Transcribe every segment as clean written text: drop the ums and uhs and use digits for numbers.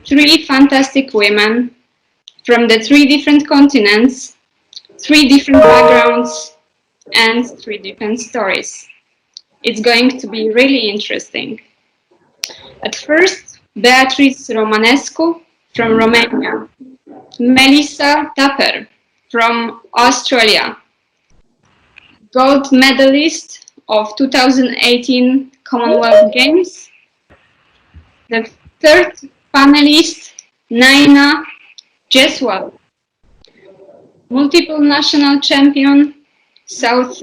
Three fantastic women from the three different continents, three different backgrounds, and three different stories. It's going to be really interesting. At first, Beatrice Romanescu from Romania, Melissa Tapper from Australia, gold medalist of 2018 Commonwealth Games. The third panelist, Naina Jaiswal, multiple national champion, South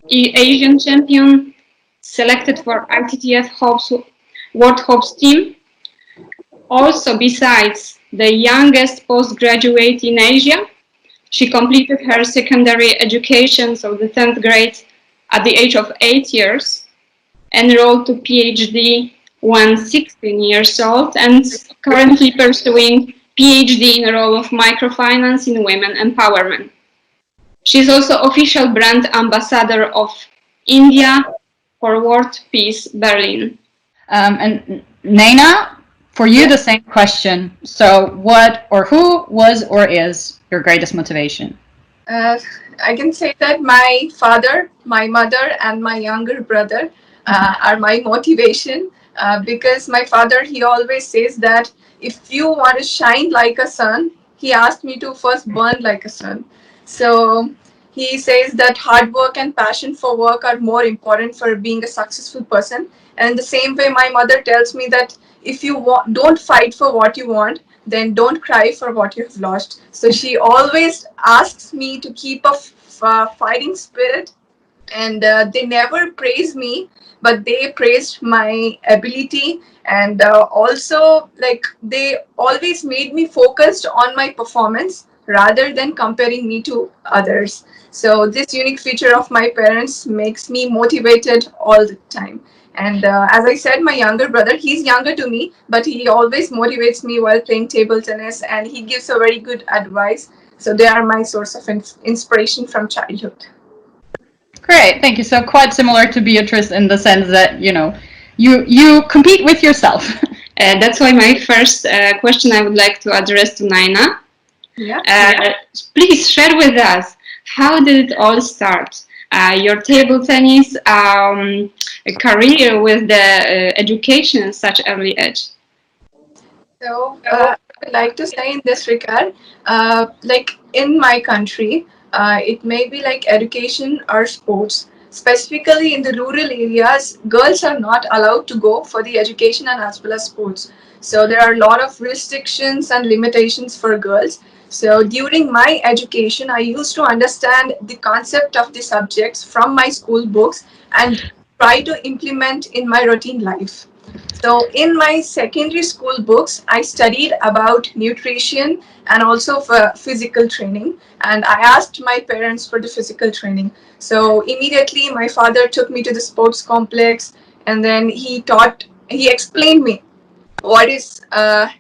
Asian champion, selected for ITTF World Hopes team. Also, besides the youngest postgraduate in Asia, she completed her secondary education, so the 10th grade, at the age of 8 years, enrolled to PhD when 16 years old, and currently pursuing PhD in the role of microfinance in women empowerment. She's also official brand ambassador of India for World Peace Berlin. And Naina, for you the same question. So what or who was or is your greatest motivation? I can say that my father, my mother, and my younger brother are my motivation, because my father, he always says that if you want to shine like a sun, he asked me to first burn like a sun. So he says that hard work and passion for work are more important for being a successful person. And in the same way, my mother tells me that if you don't fight for what you want, then don't cry for what you have lost. So she always asks me to keep a fighting spirit, and they never praise me, but they praised my ability, and also like they always made me focused on my performance rather than comparing me to others. So this unique feature of my parents makes me motivated all the time. And as I said, my younger brother, he's younger to me, but he always motivates me while playing table tennis, and he gives a very good advice. So they are my source of inspiration from childhood. Great, thank you. So quite similar to Beatrice in the sense that, you compete with yourself. That's why my first question I would like to address to Naina. Yeah. Please share with us, how did it all start? Your table tennis career with the education at such early age. So I would like to say in this regard, like in my country, it may be like education or sports. Specifically in the rural areas, girls are not allowed to go for the education and as well as sports. So there are a lot of restrictions and limitations for girls. So during my education, I used to understand the concept of the subjects from my school books and try to implement in my routine life. So in my secondary school books, I studied about nutrition and also for physical training. And I asked my parents for the physical training. So immediately my father took me to the sports complex, and then he explained me what is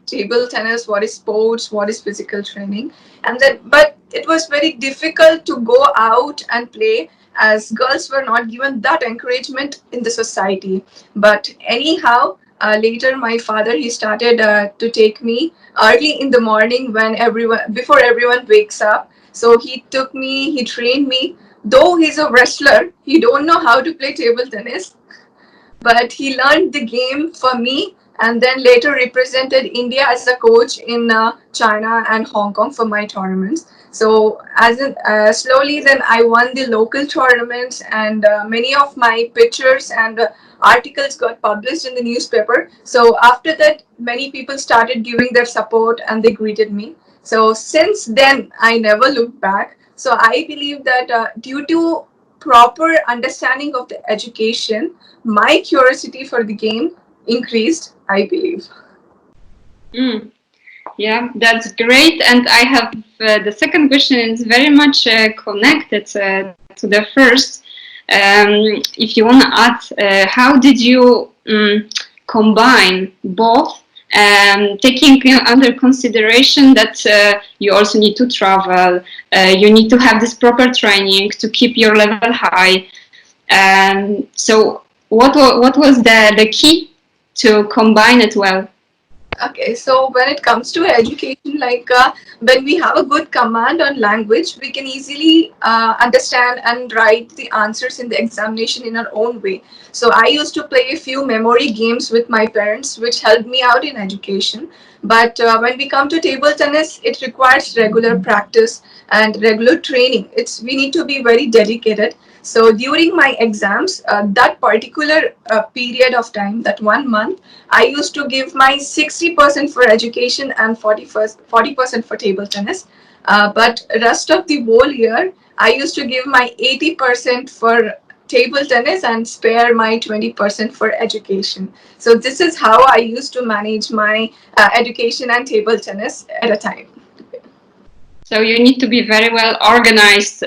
table tennis, what is sports, what is physical training. And then, but it was very difficult to go out and play as girls were not given that encouragement in the society. But anyhow, later my father, he started to take me early in the morning when before everyone wakes up. So he took me, he trained me. Though he's a wrestler, he don't know how to play table tennis, but he learned the game for me, and then later represented India as a coach in China and Hong Kong for my tournaments. So slowly then I won the local tournaments, and many of my pictures and articles got published in the newspaper. So after that, many people started giving their support and they greeted me. So since then, I never looked back. So I believe that due to proper understanding of the education, my curiosity for the game increased, I believe. Mm. Yeah, that's great. And I have the second question is very much connected to the first. If you want to add, how did you combine both, taking under consideration that you also need to travel, you need to have this proper training to keep your level high. So what was the key to combine it well? Okay, so when it comes to education, when we have a good command on language, we can easily understand and write the answers in the examination in our own way. So I used to play a few memory games with my parents, which helped me out in education. But when we come to table tennis, it requires regular practice and regular training. We need to be very dedicated. So during my exams, that particular period of time, that 1 month, I used to give my 60% for education and 40% for table tennis. But rest of the whole year, I used to give my 80% for table tennis and spare my 20% for education. So this is how I used to manage my education and table tennis at a time. So you need to be very well organized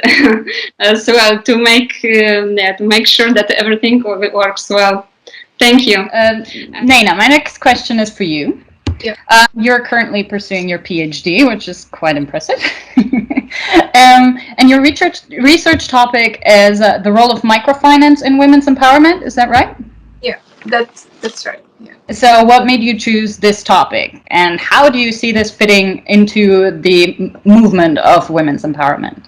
as well to make sure that everything works well. Thank you. Naina, my next question is for you. Yeah. You're currently pursuing your PhD, which is quite impressive. And your research topic is the role of microfinance in women's empowerment. Is that right? Yeah, that's right. Yeah. So, what made you choose this topic, and how do you see this fitting into the movement of women's empowerment?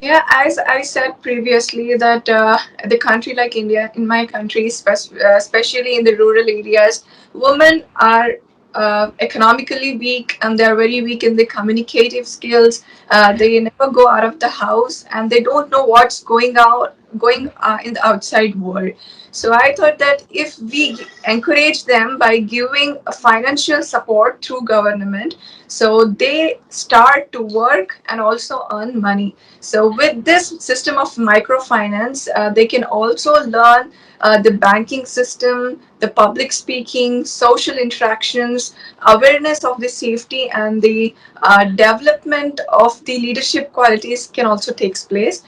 Yeah, as I said previously, that the country like India, in my country, especially in the rural areas, women are economically weak and they're very weak in the communicative skills. They never go out of the house and they don't know what's going in the outside world. So I thought that if we encourage them by giving a financial support through government, so they start to work and also earn money. So with this system of microfinance, they can also learn the banking system, the public speaking, social interactions, awareness of the safety, and the development of the leadership qualities can also take place.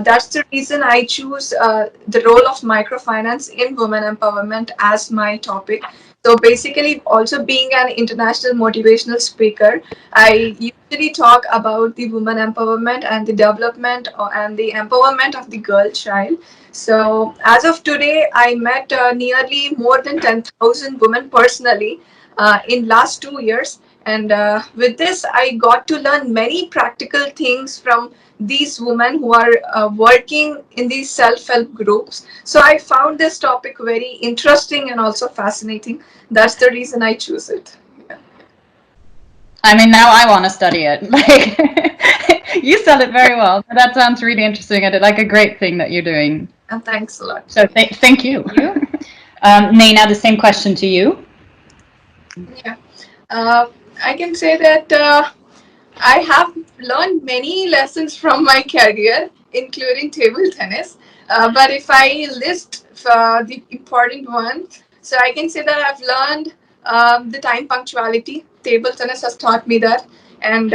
That's the reason I choose the role of microfinance in women empowerment as my topic. So basically, also being an international motivational speaker, I usually talk about the women empowerment and the development and the empowerment of the girl child. So as of today, I met nearly more than 10,000 women personally in last 2 years. And with this, I got to learn many practical things from these women who are working in these self-help groups. So I found this topic very interesting and also fascinating. That's the reason I choose it. Yeah. I mean, now I want to study it. Like, you sell it very well. That sounds really interesting, and like a great thing that you're doing. And thanks a lot. So thank you. Naina, the same question to you. Yeah. I can say that I have learned many lessons from my career, including table tennis. But if I list the important ones, so I can say that I've learned the time punctuality. Table tennis has taught me that. And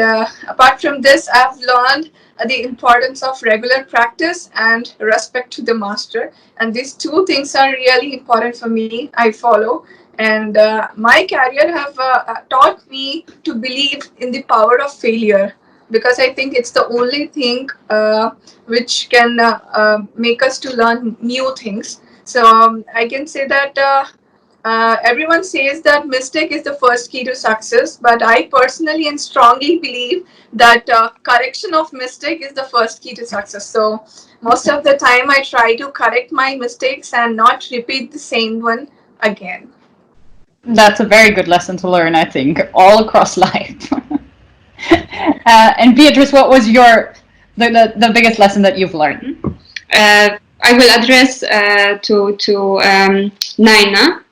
apart from this, I've learned the importance of regular practice and respect to the master. And these two things are really important for me. I follow. And my career have taught me to believe in the power of failure, because I think it's the only thing which can make us to learn new things. So I can say that everyone says that mistake is the first key to success, but I personally and strongly believe that correction of mistake is the first key to success. So most of the time I try to correct my mistakes and not repeat the same one again. That's a very good lesson to learn, I think, all across life. And Beatrice, what was the biggest lesson that you've learned? I will address to Naina.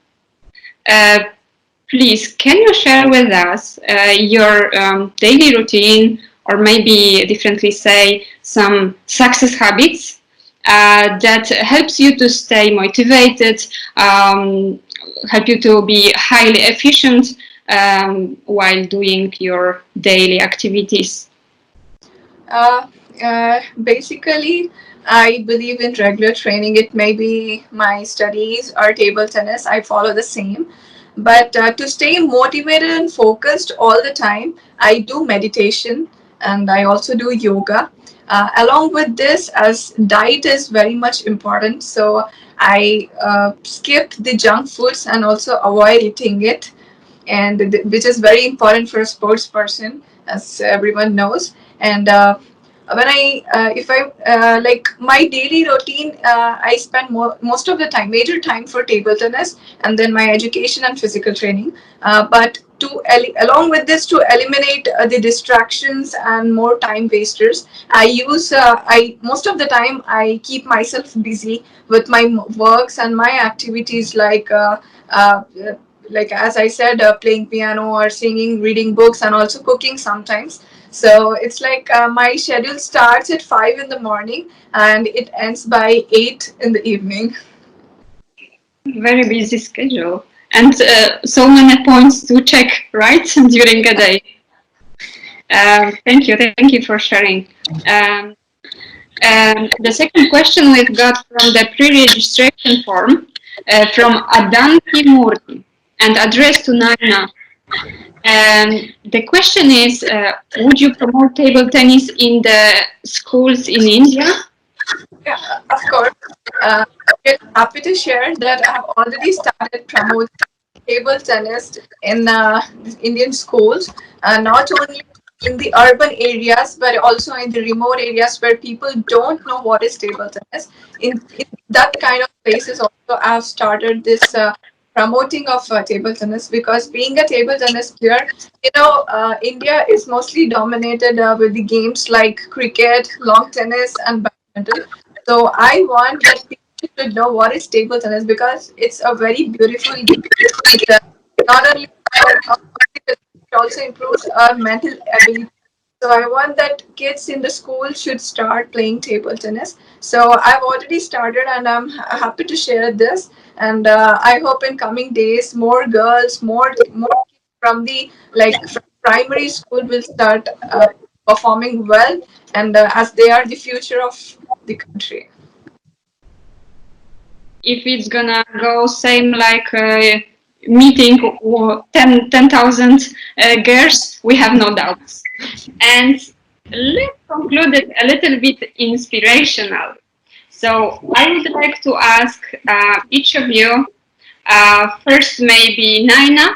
Please, can you share with us your daily routine, or maybe differently say some success habits that helps you to stay motivated, help you to be highly efficient while doing your daily activities? Basically, I believe in regular training. It may be my studies or table tennis. I follow the same. But to stay motivated and focused all the time, I do meditation and I also do yoga. Along with this, as diet is very much important, so I skip the junk foods and also avoid eating it. and which is very important for a sports person, as everyone knows. And when if I like my daily routine, I spend most of the time, major time for table tennis, and then my education and physical training. But along with this, to eliminate the distractions and more time wasters, I most of the time I keep myself busy with my works and my activities, uh, like as I said, playing piano or singing, reading books, and also cooking sometimes. So it's like my schedule starts at 5 in the morning and it ends by 8 in the evening. Very busy schedule. And so many points to check, right, during a day. Thank you for sharing. Um, the second question we've got from the pre-registration form from Adanti Murti and addressed to Naina. The question is, would you promote table tennis in the schools in India? Yeah, of course. I'm happy to share that I have already started promoting table tennis in Indian schools, not only in the urban areas but also in the remote areas where people don't know what is table tennis. In that kind of places, also I have started this promoting of table tennis, because being a table tennis player, India is mostly dominated with the games like cricket, lawn tennis, and badminton. So I want that people should know what is table tennis, because it's a very beautiful game. It not only our physical, it also improves our mental ability. So I want that kids in the school should start playing table tennis. So I've already started, and I'm happy to share this. And I hope in coming days, more girls, more kids from the from primary school will start performing well, and as they are the future of the country. If it's gonna go same like meeting 10,000 girls, we have no doubts. And let's conclude it a little bit inspirational. So I would like to ask each of you, first maybe Naina,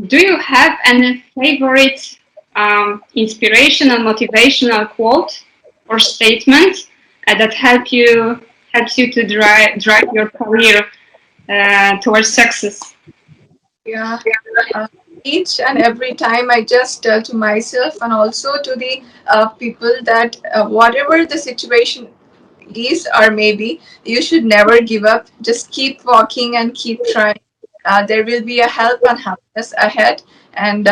do you have any favorite inspirational, motivational quote or statement that helps you to drive your career towards success? Yeah. Uh, each and every time I just tell to myself and also to the people that whatever the situation is or maybe, you should never give up. Just keep walking and keep trying. There will be a help and happiness ahead. And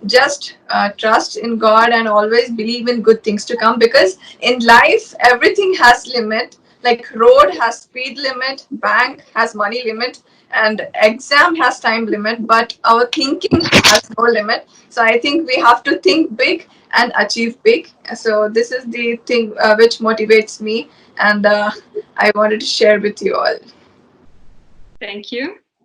just trust in God and always believe in good things to come, because in life everything has limit. Like road has speed limit, bank has money limit, and exam has time limit, but our thinking has no limit. So I think we have to think big and achieve big. So this is the thing which motivates me, and I wanted to share with you all. Thank you.